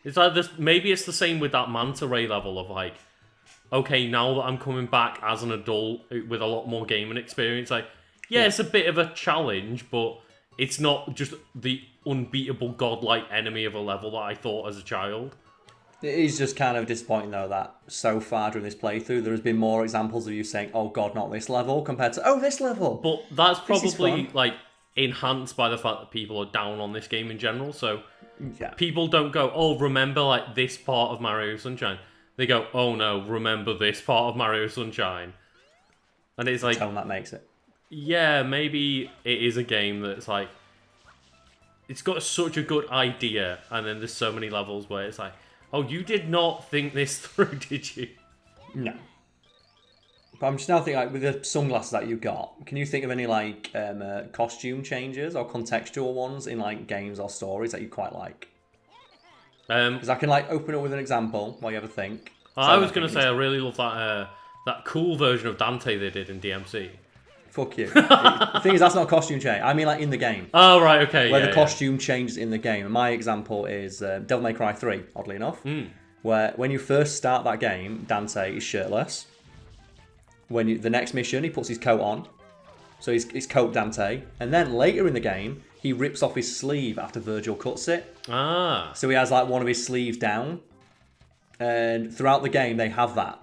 It's like this. Maybe it's the same with that manta ray level of like, okay, now that I'm coming back as an adult with a lot more gaming experience, like, yeah, it's a bit of a challenge, but it's not just the unbeatable godlike enemy of a level that I thought as a child. It is just kind of disappointing, though, that so far during this playthrough, there has been more examples of you saying, oh god, not this level, compared to, oh, this level. But that's probably, like, enhanced by the fact that people are down on this game in general, so people don't go, oh, remember, like, this part of Mario Sunshine. They go, oh no, remember this part of Mario Sunshine. And it's like... tone that makes it. Yeah, maybe it is a game that's like... It's got such a good idea, and then there's so many levels where it's like, oh, you did not think this through, did you? No. But I'm just now thinking, like, with the sunglasses that you got, can you think of any, like, costume changes or contextual ones in, like, games or stories that you quite like? Because I can, like, open it with an example while you have a think. I was going to say, I really love that cool version of Dante they did in DMC. Fuck you. The thing is, that's not a costume change. I mean, like, in the game. Oh, right, okay. Where the costume changes in the game. And my example is Devil May Cry 3, oddly enough. Where when you first start that game, Dante is shirtless. The next mission, he puts his coat on. So he's coat Dante. And then later in the game, he rips off his sleeve after Virgil cuts it. Ah. So he has, like, one of his sleeves down. And throughout the game, they have that.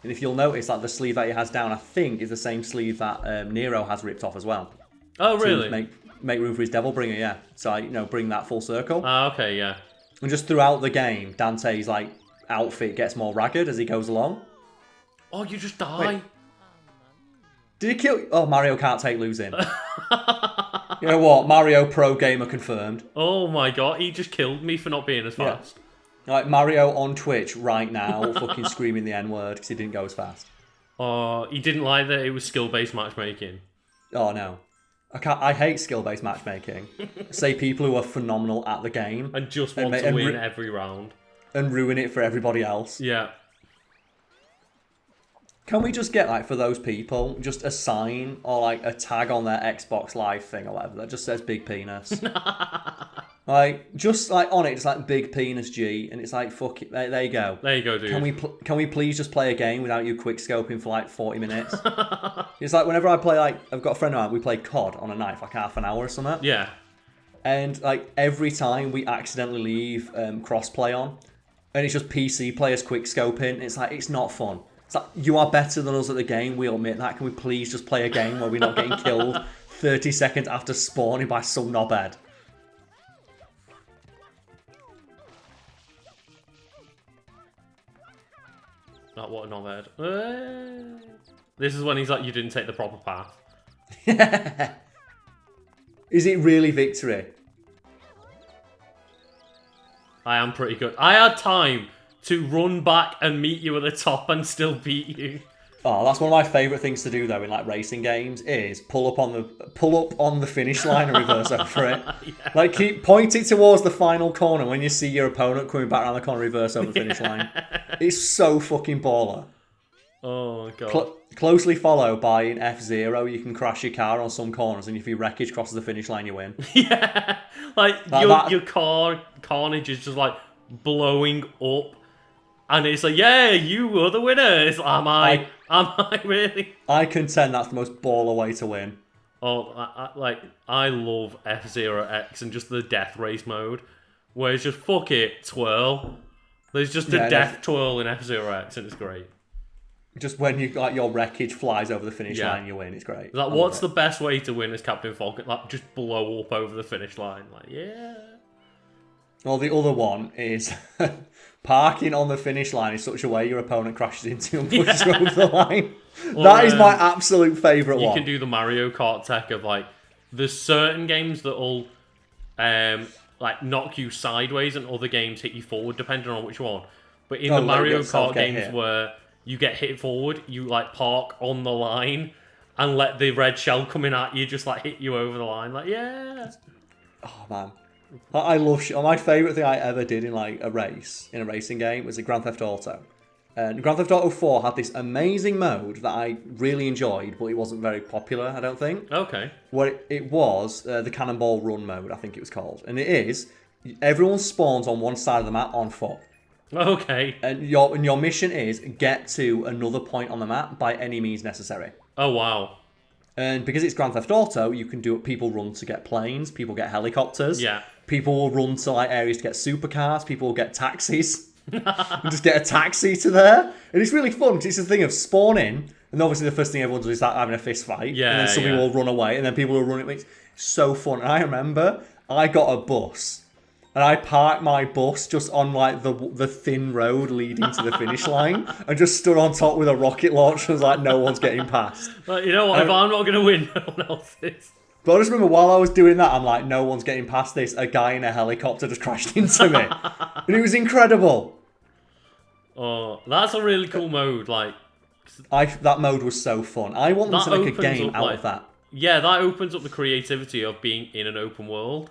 And if you'll notice, like, the sleeve that he has down, I think, is the same sleeve that Nero has ripped off as well. Oh, really? To make room for his Devil Bringer, yeah. So, you know, bring that full circle. Ah, okay, yeah. And just throughout the game, Dante's, like, outfit gets more ragged as he goes along. Oh, you just die? Wait. Did he kill... Oh, Mario can't take losing. You know what? Mario Pro Gamer confirmed. Oh my god, he just killed me for not being as fast. Yeah. Like, Mario on Twitch right now fucking screaming the N-word because he didn't go as fast. Oh, he didn't like that it was skill-based matchmaking. Oh, no. I hate skill-based matchmaking. Say people who are phenomenal at the game. And just want to win every round. And ruin it for everybody else. Yeah. Can we just get, like, for those people, just a sign or, like, a tag on their Xbox Live thing or whatever that just says big penis? Like, just, like, on it, just, like, big penis G, and it's like, fuck it, there you go. There you go, dude. Can we please just play a game without you quick-scoping for, like, 40 minutes? It's like, whenever I play, like, I've got a friend of mine, we play COD on a night for, like, half an hour or something. Yeah. And, like, every time we accidentally leave cross-play on, and it's just PC players quick-scoping, it's like, it's not fun. It's like, you are better than us at the game, we'll admit that. Can we please just play a game where we're not getting killed 30 seconds after spawning by some knobhead? Not what a knobhead. This is when he's like, you didn't take the proper path. Is it really victory? I am pretty good. I had time to run back and meet you at the top and still beat you. Oh, that's one of my favourite things to do though in like racing games is pull up on the finish line and reverse over it. Yeah. Like point it towards the final corner when you see your opponent coming back around the corner, reverse over the finish line. It's so fucking baller. Oh my god. Closely followed by an F-Zero, you can crash your car on some corners, and if your wreckage crosses the finish line, you win. Yeah, like your carnage is just like blowing up. And it's like, yeah, you were the winner. It's like, am I really? I contend that's the most baller way to win. Oh, I love F-Zero X and just the death race mode, where it's just fuck it, twirl. There's just a death twirl in F-Zero X, and it's great. Just when your wreckage flies over the finish line, you win. It's great. Like, what's the best way to win as Captain Falcon? Like, just blow up over the finish line. Like, yeah. Well, the other one is parking on the finish line in such a way your opponent crashes into and pushes you over the line. That is my absolute favourite one. You can do the Mario Kart tech of, like, there's certain games that will, like, knock you sideways and other games hit you forward, depending on which one. But in the Mario Kart games where you get hit forward, you, like, park on the line and let the red shell coming at you just, like, hit you over the line. Like, yeah. Oh, man. I love my favourite thing I ever did in like a racing game was a Grand Theft Auto. And Grand Theft Auto 4 had this amazing mode that I really enjoyed, but it wasn't very popular, I don't think. Okay. What it was, the Cannonball Run mode, I think it was called. And it is, Everyone spawns on one side of the map on foot. Okay. And your mission is get to another point on the map by any means necessary. Oh, wow. And because it's Grand Theft Auto, you can do it. People run to get planes. People get helicopters. Yeah. People will run to like areas to get supercars. People will get taxis. And just get a taxi to there. And it's really fun because it's a thing of spawning. And obviously the first thing everyone does is start having a fist fight. Yeah, and then some people will run away. And then people will run. It's so fun. And I remember I got a bus. And I parked my bus just on like the thin road leading to the finish line, and just stood on top with a rocket launcher. Was like, no one's getting past. But you know what? If I'm not going to win, no one else is. But I just remember while I was doing that, I'm like, no one's getting past this. A guy in a helicopter just crashed into me, and it was incredible. Oh, that's a really cool mode. Like, that mode was so fun. I want them to make a game out of that. Yeah, that opens up the creativity of being in an open world.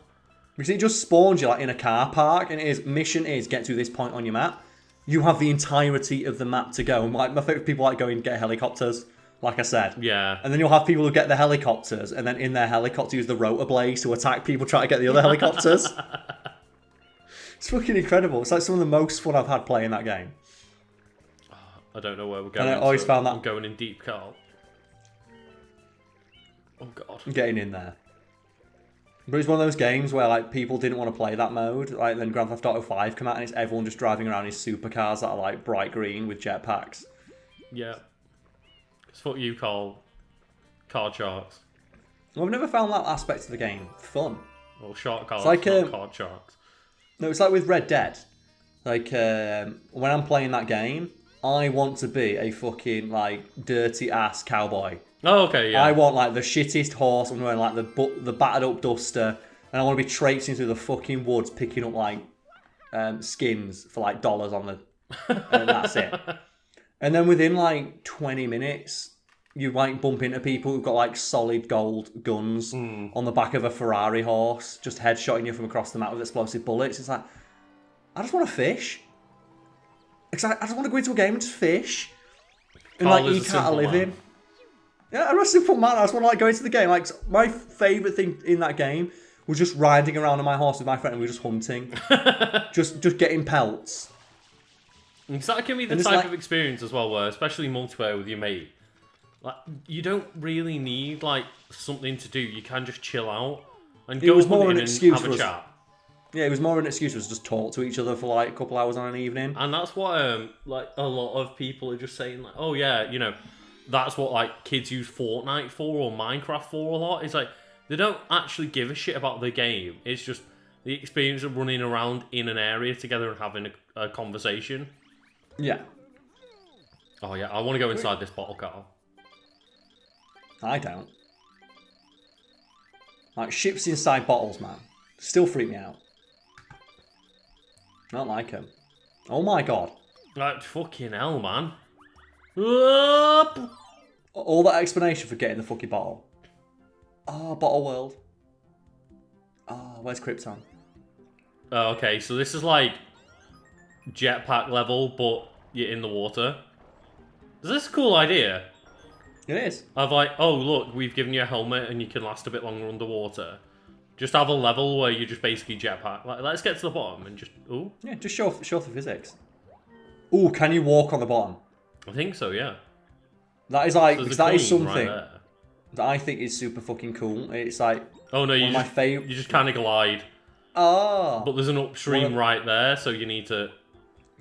Because it just spawns you like in a car park, and mission is get to this point on your map. You have the entirety of the map to go. And my favourite people like going and get helicopters, like I said. Yeah. And then you'll have people who get the helicopters, and then in their helicopter use the rotor blades to attack people trying to get the other helicopters. It's fucking incredible. It's like some of the most fun I've had playing that game. I don't know where we're going. And I always found that I'm going in deep, Karl. Oh god. I'm getting in there. But it's one of those games where like people didn't want to play that mode. Like then Grand Theft Auto 5 come out and it's everyone just driving around in supercars that are like bright green with jetpacks. Yeah. It's what you call card sharks. Well, I've never found that aspect of the game fun. Well, shark cards, like, not card sharks. No, it's like with Red Dead. Like when I'm playing that game, I want to be a fucking like dirty ass cowboy. Oh, okay, yeah. I want like the shittiest horse. I'm wearing like the battered up duster, and I want to be traipsing through the fucking woods, picking up like skins for like dollars on the, and that's it. And then within like 20 minutes, you like bump into people who've got like solid gold guns on the back of a Ferrari horse, just headshotting you from across the map with explosive bullets. It's like, I just want to fish. I just want to go into a game and just fish and Karl like eke out a living. Yeah, I'm a simple man. I just want to like go into the game. Like my favourite thing in that game was just riding around on my horse with my friend and we were just hunting. just getting pelts. So that can be the type of experience as well where, especially multiplayer with your mate, like you don't really need like something to do. You can just chill out and go hunting and have a chat. Yeah, it was more an excuse for us to just talk to each other for like a couple hours on an evening. And that's what like a lot of people are just saying like, oh yeah, you know, that's what like kids use Fortnite for or Minecraft for a lot. It's like they don't actually give a shit about the game. It's just the experience of running around in an area together and having a conversation. Yeah. Oh yeah, I want to go inside this bottle, Karl. I don't. Like ships inside bottles, man. Still freak me out. I don't like them. Oh my god. Like fucking hell, man. All that explanation for getting the fucking bottle. Oh, Bottle World. Oh, where's Krypton? Oh, okay, so this is like jetpack level, but you're in the water. Is this a cool idea? It is. Of like, oh look, we've given you a helmet and you can last a bit longer underwater. Just have a level where you just basically jetpack. Like, let's get to the bottom and just ooh. Yeah, just show off the physics. Ooh, can you walk on the bottom? I think so, yeah. That is like So that is something right that I think is super fucking cool. It's like oh no, you just kind of glide. Oh. But there's an upstream right there, so you need to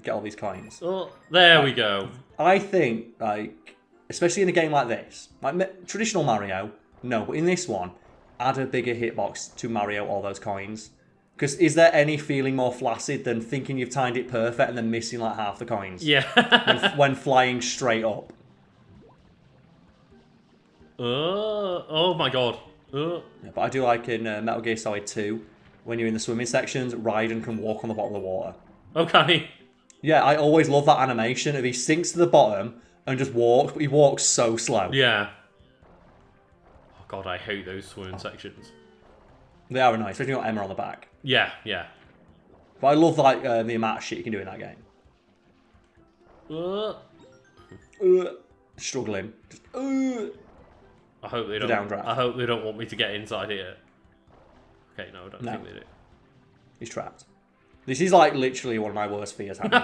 get all these coins. Oh, there we go. I think like especially in a game like this, like traditional Mario, no, but in this one, add a bigger hitbox to Mario all those coins. Because is there any feeling more flaccid than thinking you've timed it perfect and then missing like half the coins? Yeah. when flying straight up. Oh my god. Yeah, but I do like in Metal Gear Solid 2, when you're in the swimming sections, Raiden can walk on the bottom of the water. Oh, can he? Yeah, I always love that animation of he sinks to the bottom and just walks, but he walks so slow. Yeah. Oh god, I hate those swimming sections. They are nice, especially got Emma on the back. Yeah, yeah. But I love like the amount of shit you can do in that game. Struggling. Just, I hope they don't. I hope they don't want me to get inside here. Okay, no, I don't think they do. He's trapped. This is like literally one of my worst fears happening.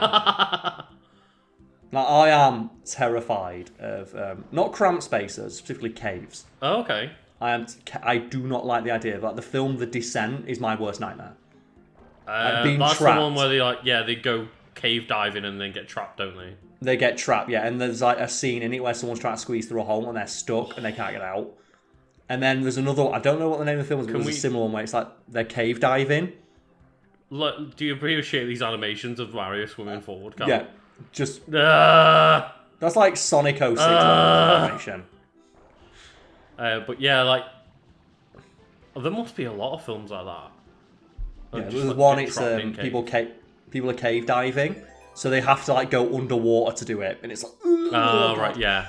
Like, I am terrified of not cramped spaces, specifically caves. Oh, okay. I do not like the idea of like the film The Descent is my worst nightmare. Being that's trapped. The one where they go cave diving and then get trapped, don't they? They get trapped, yeah, and there's like a scene in it where someone's trying to squeeze through a hole and they're stuck and they can't get out. And then there's another one, I don't know what the name of the film is, but there's a similar one where it's like they're cave diving. Look, do you appreciate these animations of Mario swimming forward, Karl? Yeah, just... That's like Sonic 06 animation. But yeah, like... there must be a lot of films like that. Yeah, there's one, it's people are cave diving, so they have to like go underwater to do it, and it's like... Oh, right, yeah.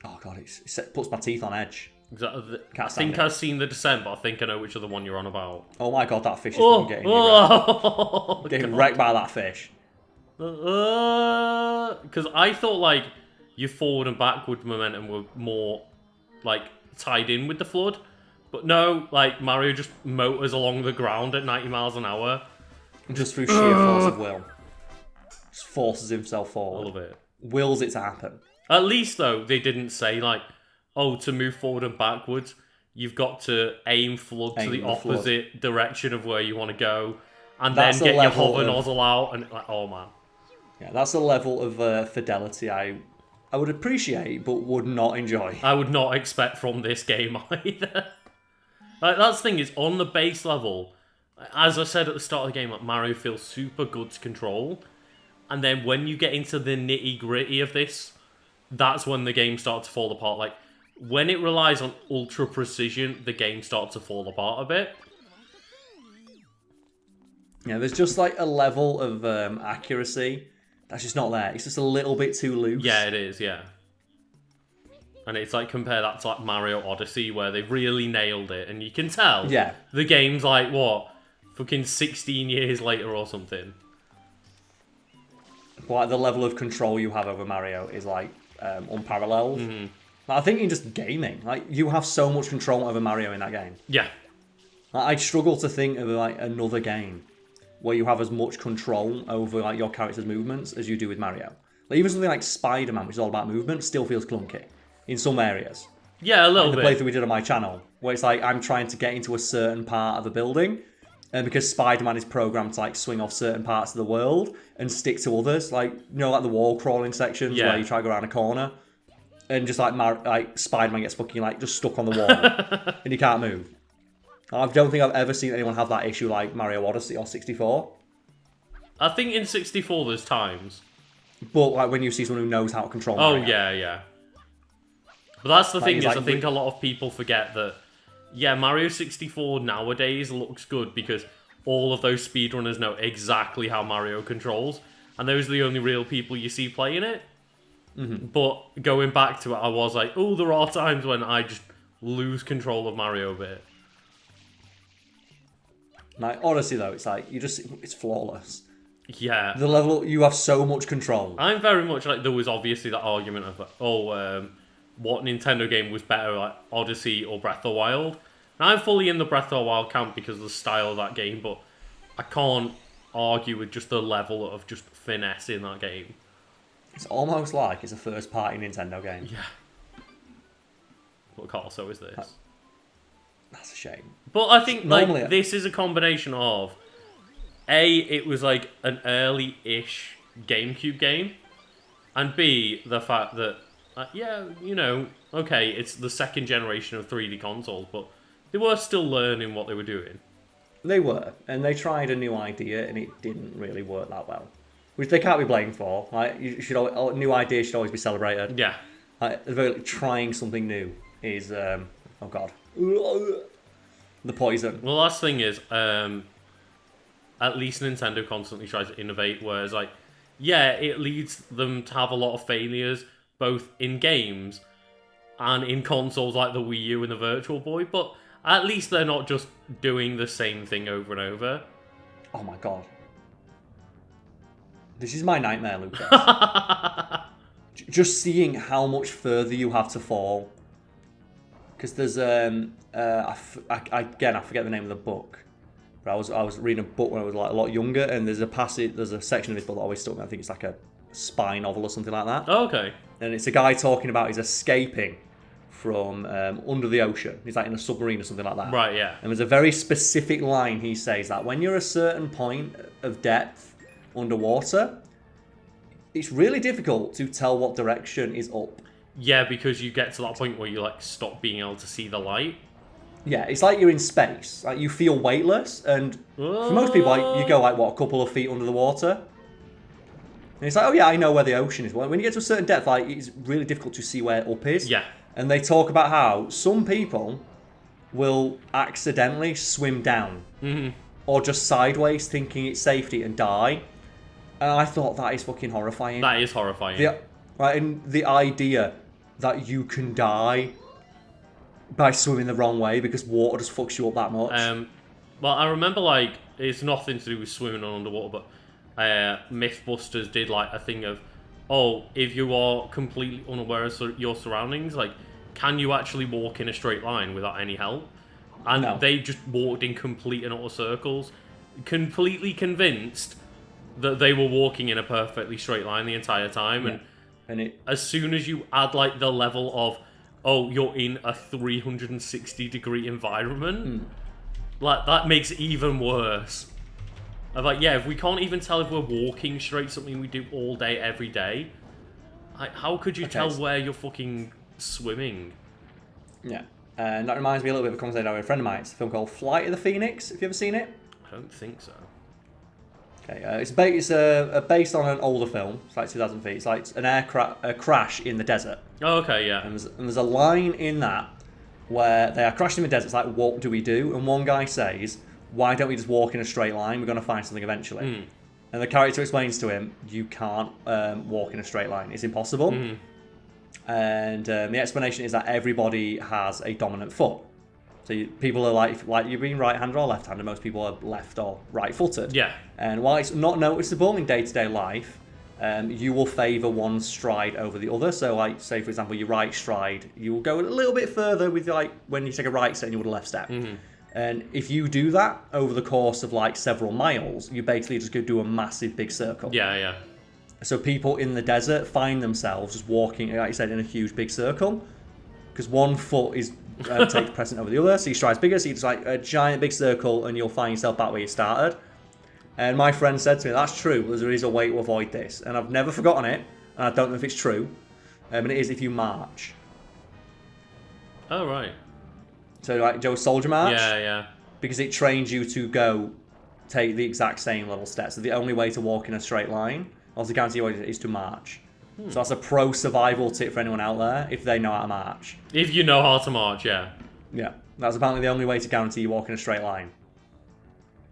Oh god, it puts my teeth on edge. Exactly. I think I've seen The Descent, but I think I know which other one you're on about. Oh my god, that fish is getting wrecked by that fish. Because I thought like your forward and backward momentum were more like tied in with the flood, but no, like Mario just motors along the ground at 90 miles an hour, just through sheer force of will. Just forces himself forward. I love it. Wills it to happen. At least though, they didn't say like, oh, to move forward and backwards, you've got to aim flood to the opposite direction of where you want to go, and then get your hover nozzle out, and like, oh man. Yeah, that's a level of fidelity I would appreciate, but would not enjoy. I would not expect from this game either. Like, that's the thing is, on the base level, as I said at the start of the game, like, Mario feels super good to control, and then when you get into the nitty-gritty of this, that's when the game starts to fall apart. Like, when it relies on ultra precision, the game starts to fall apart a bit. Yeah, there's just like a level of accuracy that's just not there. It's just a little bit too loose. Yeah, it is, yeah. And it's like, compare that to like Mario Odyssey, where they really nailed it, and you can tell the game's like, what, fucking 16 years later or something. But like, the level of control you have over Mario is like unparalleled. Mm-hmm. I think in just gaming, like you have so much control over Mario in that game. Yeah. Like, I struggle to think of like another game where you have as much control over like your character's movements as you do with Mario. Like even something like Spider-Man, which is all about movement, still feels clunky in some areas. Yeah, a little bit. The playthrough we did on my channel, where it's like I'm trying to get into a certain part of the building, and because Spider-Man is programmed to like swing off certain parts of the world and stick to others, like like the wall crawling sections where you try to go around a corner. And just like Spider-Man gets fucking like just stuck on the wall and you can't move. I don't think I've ever seen anyone have that issue like Mario Odyssey or 64. I think in 64 there's times. But like when you see someone who knows how to control Mario. Oh yeah. But that's the thing is, I think a lot of people forget that, Mario 64 nowadays looks good because all of those speedrunners know exactly how Mario controls, and those are the only real people you see playing it. Mm-hmm. But going back to it, I was like, oh, there are times when I just lose control of Mario a bit. Like, honestly though, it's like, it's flawless. Yeah. The level, you have so much control. I'm very much like, there was obviously that argument of like, what Nintendo game was better, like Odyssey or Breath of the Wild. And I'm fully in the Breath of the Wild camp because of the style of that game, but I can't argue with just the level of just finesse in that game. It's almost like it's a first-party Nintendo game. Yeah. But Karl, so is this. That's a shame. But I think this is a combination of, A, it was like an early-ish GameCube game, and B, the fact that, okay, it's the second generation of 3D consoles, but they were still learning what they were doing. They were, and they tried a new idea, and it didn't really work that well. Which they can't be blamed for. Like, new ideas should always be celebrated. Yeah. Like, trying something new is, oh god, the poison. Well, last thing is, at least Nintendo constantly tries to innovate, whereas, like, it leads them to have a lot of failures, both in games and in consoles like the Wii U and the Virtual Boy, but at least they're not just doing the same thing over and over. Oh my god. This is my nightmare, Lucas. Just seeing how much further you have to fall. Because there's, I forget the name of the book. But I was reading a book when I was like a lot younger, and there's a section of this book that always stuck me. I think it's like a spy novel or something like that. Oh, okay. And it's a guy talking about he's escaping from under the ocean. He's like in a submarine or something like that. Right, yeah. And there's a very specific line he says that when you're a certain point of depth underwater, it's really difficult to tell what direction is up. Yeah, because you get to that point where you like stop being able to see the light. Yeah, it's like you're in space. Like you feel weightless, and for most people, like, you go like what, a couple of feet under the water, and it's like, oh yeah, I know where the ocean is. When you get to a certain depth, like it's really difficult to see where up is. Yeah. And they talk about how some people will accidentally swim down or just sideways, thinking it's safety, and die. And I thought that is fucking horrifying. That is horrifying. And the idea that you can die by swimming the wrong way because water just fucks you up that much. Well, I remember, like, it's nothing to do with swimming underwater, but Mythbusters did, like, a thing of, oh, if you are completely unaware of your surroundings, like, can you actually walk in a straight line without any help? And No. they just walked in complete and utter circles, completely convinced that they were walking in a perfectly straight line the entire time. Yeah. And as soon as you add, like, the level of, oh, you're in a 360-degree environment, like, that makes it even worse. I'm like, yeah, if we can't even tell if we're walking straight, something we do all day, every day, like, how could you tell where you're fucking swimming? Yeah. And that reminds me a little bit of a conversation I had with a friend of mine. It's a film called Flight of the Phoenix. Have you ever seen it? I don't think so. Okay, it's based on an older film. It's like 2,000 feet. It's like a crash in the desert. Oh, okay, yeah. And there's a line in that where they are crashing in the desert. It's like, what do we do? And one guy says, why don't we just walk in a straight line? We're going to find something eventually. And the character explains to him, you can't walk in a straight line. It's impossible. And the explanation is that everybody has a dominant foot. So people are like you're being right-handed or left-handed. Most people are left or right-footed. Yeah. And while it's not noticeable in day-to-day life, you will favour one stride over the other. So, like, say for example, your right stride, you will go a little bit further with, like, when you take a right step and you would a left step. And if you do that over the course of like several miles, you basically just go do a massive big circle. Yeah, yeah. So people in the desert find themselves just walking, like you said, in a huge big circle, because one foot is takes precedent over the other. So your stride's bigger, so you just like a giant big circle, and you'll find yourself back where you started. And my friend said to me, "That's true. There is a way to avoid this," and I've never forgotten it. And I don't know if it's true, but it is if you march. Oh right. So like Joe's Soldier March. Yeah, yeah. Because it trains you to go take the exact same little steps. So the only way to walk in a straight line, or to guarantee you is to march. So that's a pro survival tip for anyone out there if they know how to march. If you know how to march, yeah. Yeah, that's apparently the only way to guarantee you walk in a straight line.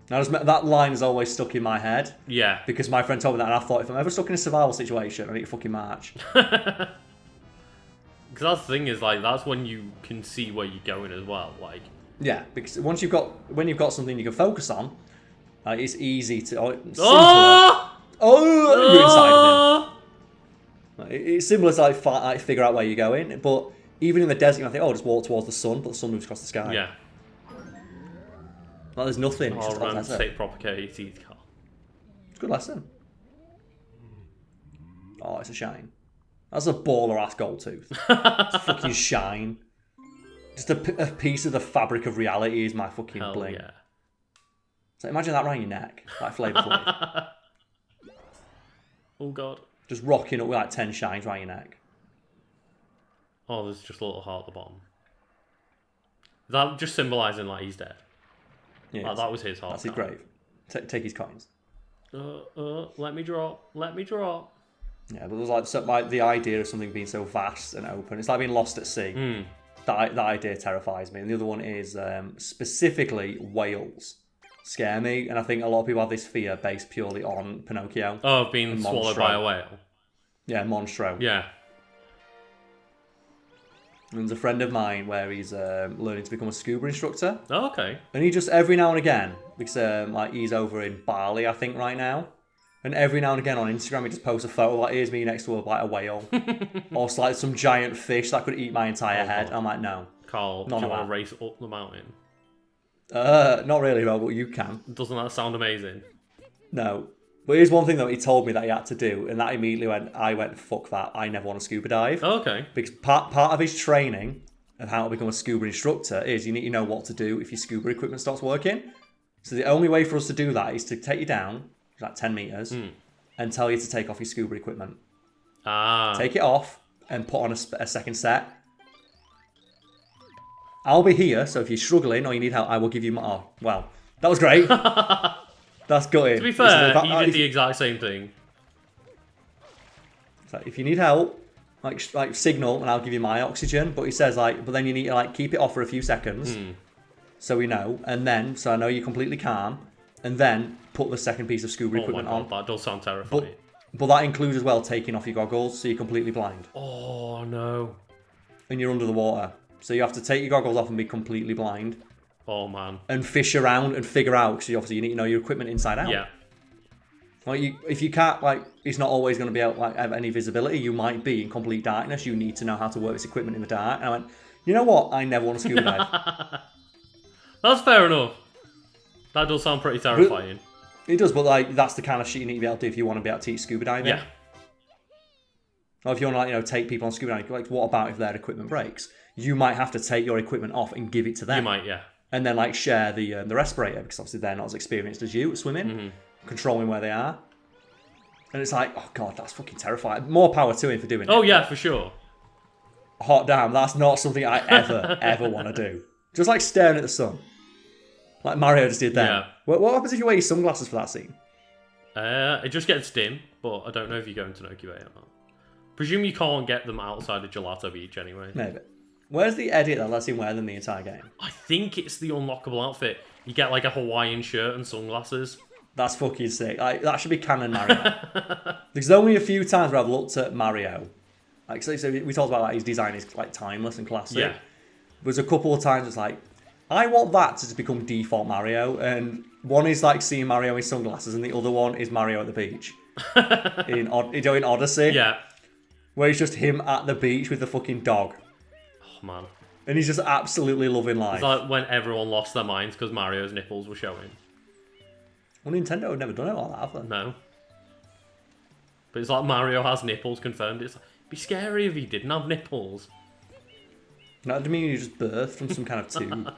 Now, that line is always stuck in my head. Yeah. Because my friend told me that, and I thought, if I'm ever stuck in a survival situation, I need to fucking march. Because that's the thing is, like, that's when you can see where you're going as well. Like, yeah, because when you've got something you can focus on, it's easy to. You're inside of him. It's similar to like figure out where you're going, but even in the desert, you think, just walk towards the sun, but the sun moves across the sky. Yeah. Like, there's nothing. It's just remember to take proper care of your teeth, Karl. It's a good lesson. Oh, it's a shine. That's a baller ass gold tooth. It's a fucking shine. Just a piece of the fabric of reality is my fucking Hell bling. Yeah. So imagine that around your neck, like Flavor Flav. Oh god. Just rocking up with like 10 shines around your neck. Oh, there's just a little heart at the bottom. Is that just symbolising like he's dead? Yeah, Like, that was his heart. that's his grave. Take his coins. Let me draw. Let me draw. Yeah, but there's like the idea of something being so vast and open. It's like being lost at sea. That idea terrifies me. And the other one is specifically whales scare me, and I think a lot of people have this fear based purely on Pinocchio. Oh, of being swallowed by a whale. Yeah, Monstro. Yeah. And there's a friend of mine where he's learning to become a scuba instructor. Oh, okay. And he just, every now and again, because like he's over in Bali, I think, right now. And every now and again on Instagram, he just posts a photo like, here's me next to a whale. Or like some giant fish that could eat my entire head. God. I'm like, no. Carl, do None you of want that. to race up the mountain? Not really, well, but you can. Doesn't that sound amazing? No. But here's one thing that he told me that he had to do, and that immediately I went, fuck that, I never want to scuba dive. Oh, okay. Because part of his training of how to become a scuba instructor is you need to know what to do if your scuba equipment stops working. So the only way for us to do that is to take you down, like 10 metres, and tell you to take off your scuba equipment. Take it off and put on a second set. I'll be here, so if you're struggling or you need help, I will give you my... Oh, well, that was great. That's gutting. To be fair, he did the exact same thing. So if you need help, like signal, and I'll give you my oxygen. But he says but then you need to keep it off for a few seconds, so we know, and then so I know you're completely calm, and then put the second piece of scuba equipment on. That does sound terrifying. But that includes as well taking off your goggles, so you're completely blind. Oh no! And you're under the water, so you have to take your goggles off and be completely blind. Oh man! And fish around and figure out, because obviously you need to know your equipment inside out. Yeah. If you can't, it's not always going to be able to have any visibility. You might be in complete darkness. You need to know how to work this equipment in the dark. And I went, you know what? I never want to scuba dive. That's fair enough. That does sound pretty terrifying. It does, but that's the kind of shit you need to be able to do if you want to be able to teach scuba diving. Yeah. Or if you want to, take people on scuba diving, what about if their equipment breaks? You might have to take your equipment off and give it to them. You might, yeah. And then share the respirator, because obviously they're not as experienced as you at swimming, controlling where they are. And it's oh god, that's fucking terrifying. More power to him for doing it. Oh yeah, for sure. Hot damn, that's not something I ever want to do. Just staring at the sun. Like Mario just did then. Yeah. What happens if you wear your sunglasses for that scene? It just gets dim, but I don't know if you go into NOKI Bay or not. Presume you can't get them outside of Gelato Beach anyway. Maybe. Where's the edit that lets him wear them the entire game? I think it's the unlockable outfit. You get a Hawaiian shirt and sunglasses. That's fucking sick. That should be canon Mario. There's only a few times where I've looked at Mario. So we talked about his design is timeless and classic. Yeah. There's a couple of times it's I want that to just become default Mario. And one is seeing Mario in sunglasses, and the other one is Mario at the beach. in Odyssey. Yeah. Where it's just him at the beach with the fucking dog. Oh man. And he's just absolutely loving life. It's when everyone lost their minds because Mario's nipples were showing. Well, Nintendo have never done it like that, have they? No. But it's Mario has nipples confirmed. It'd be scary if he didn't have nipples. No, I mean you just birthed from some kind of tube.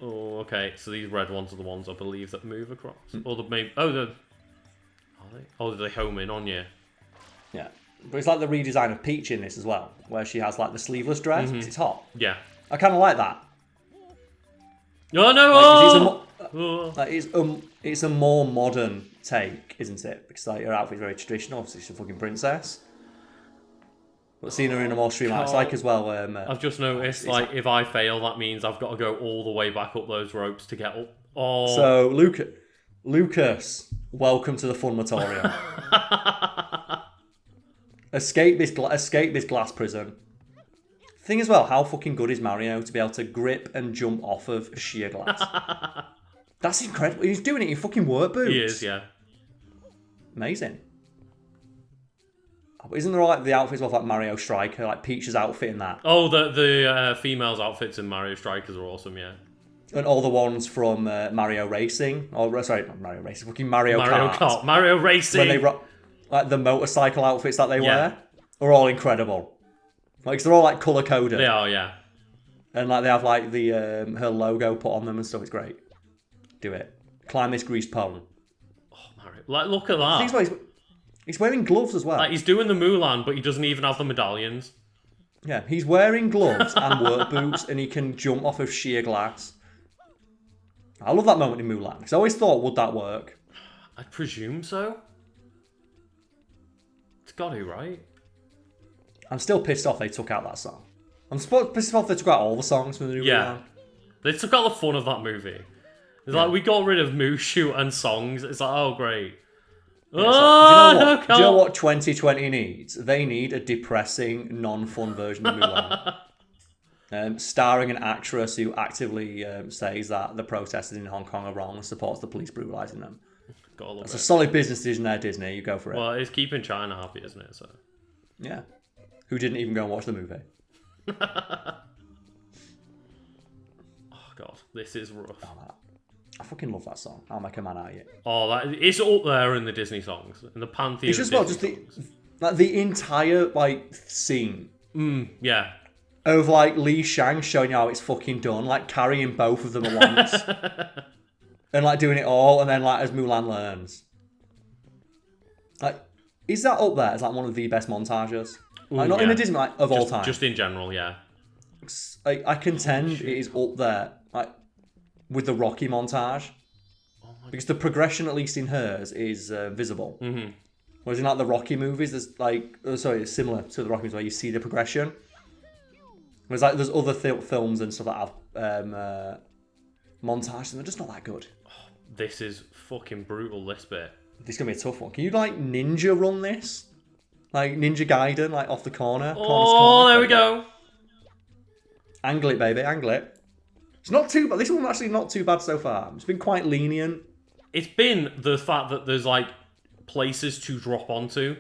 Oh, okay. So these red ones are the ones I believe that move across. Or the maybe. Oh, are they? Oh, they home in on you. Yeah. But it's the redesign of Peach in this as well, where she has the sleeveless dress because it's hot. Yeah. I kind of like that. Oh no! It's a more modern take, isn't it? Because her outfit's very traditional. Obviously, she's a fucking princess. But seeing her in a more streamlined, it's as well. I've just noticed, if I fail, that means I've got to go all the way back up those ropes to get up. Oh. So Lucas, welcome to the Funmatorium. Escape this glass prison. Thing as well, how fucking good is Mario to be able to grip and jump off of sheer glass? That's incredible. He's doing it in fucking work boots. He is, yeah. Amazing. But isn't there the outfits of Mario Striker, Peach's outfit in that? Oh, the females' outfits in Mario Strikers are awesome, yeah. And all the ones from Mario Racing, sorry, not Mario Racing, fucking Mario Kart. Mario Racing. When they the motorcycle outfits that they wear are all incredible. They're all colour coded. They are, yeah. And they have the her logo put on them and stuff. It's great. Do it. Climb this greased pole. Oh, Mario! Look at that. He's wearing gloves as well. He's doing the Mulan, but he doesn't even have the medallions. Yeah, he's wearing gloves and work boots, and he can jump off of sheer glass. I love that moment in Mulan because I always thought, would that work? I presume so. It's got to, right? I'm still pissed off they took out that song. I'm pissed off they took out all the songs from the new Mulan. They took out the fun of that movie. It's we got rid of Mushu and songs. It's oh, great. Yeah, do you know what 2020 needs? They need a depressing, non-fun version of Mulan. Starring an actress who actively says that the protesters in Hong Kong are wrong and supports the police brutalising them. It's a solid business decision there, Disney. You go for it. Well, it's keeping China happy, isn't it? So. Yeah. Who didn't even go and watch the movie. God, this is rough. Oh, I fucking love that song. I'll make a man out of you. Oh, it's up there in the Disney songs, in the pantheon. It's just about just the entire like scene. Yeah. Of like Li Shang showing you how it's fucking done, like carrying both of them at once, and like doing it all, and then like as Mulan learns, like is that up there as like one of the best montages? Like not in a Disney like of all time, just in general, yeah. I contend it is up there, like with the Rocky montage, because the progression at least in hers is visible. Mm-hmm. Whereas in like the Rocky movies, there's like it's similar to the Rocky movies where you see the progression. Whereas like there's other films and stuff that have montage and they're just not that good. This is fucking brutal, this bit. This is going to be a tough one. Can you like ninja run this? Like Ninja Gaiden, like off the corner? Corner, there we go. Angle it, baby, angle it. It's not too bad. This one's actually not too bad so far. It's been quite lenient. It's been the fact that there's like places to drop onto.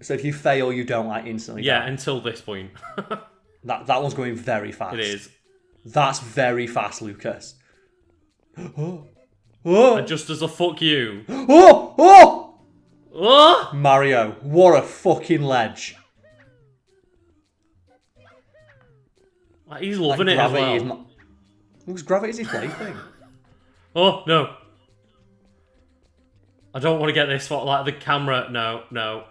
So if you fail, you don't like instantly die. Until this point. That one's going very fast. It is. That's very fast, Lucas. And just as a fuck you. Mario, what a fucking ledge. Like, he's loving it as well. Whose gravity is his plaything? Oh, no. I don't want to get this far. Like, the camera, no.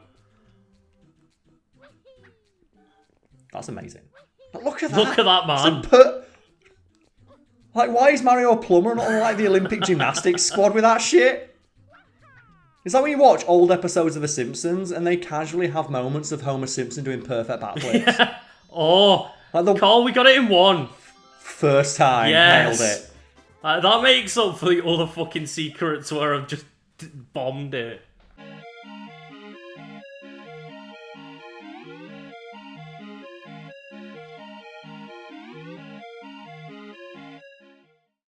That's amazing. But look at that. Look at that, man. Like, why is Mario a plumber and not on, like, the Olympic gymnastics squad with that shit? Is that when you watch old episodes of The Simpsons and they casually have moments of Homer Simpson doing perfect backflips? Yeah. Oh, like Karl, we got it in one. First time, nailed it. That makes up for the other fucking secrets where I've just bombed it.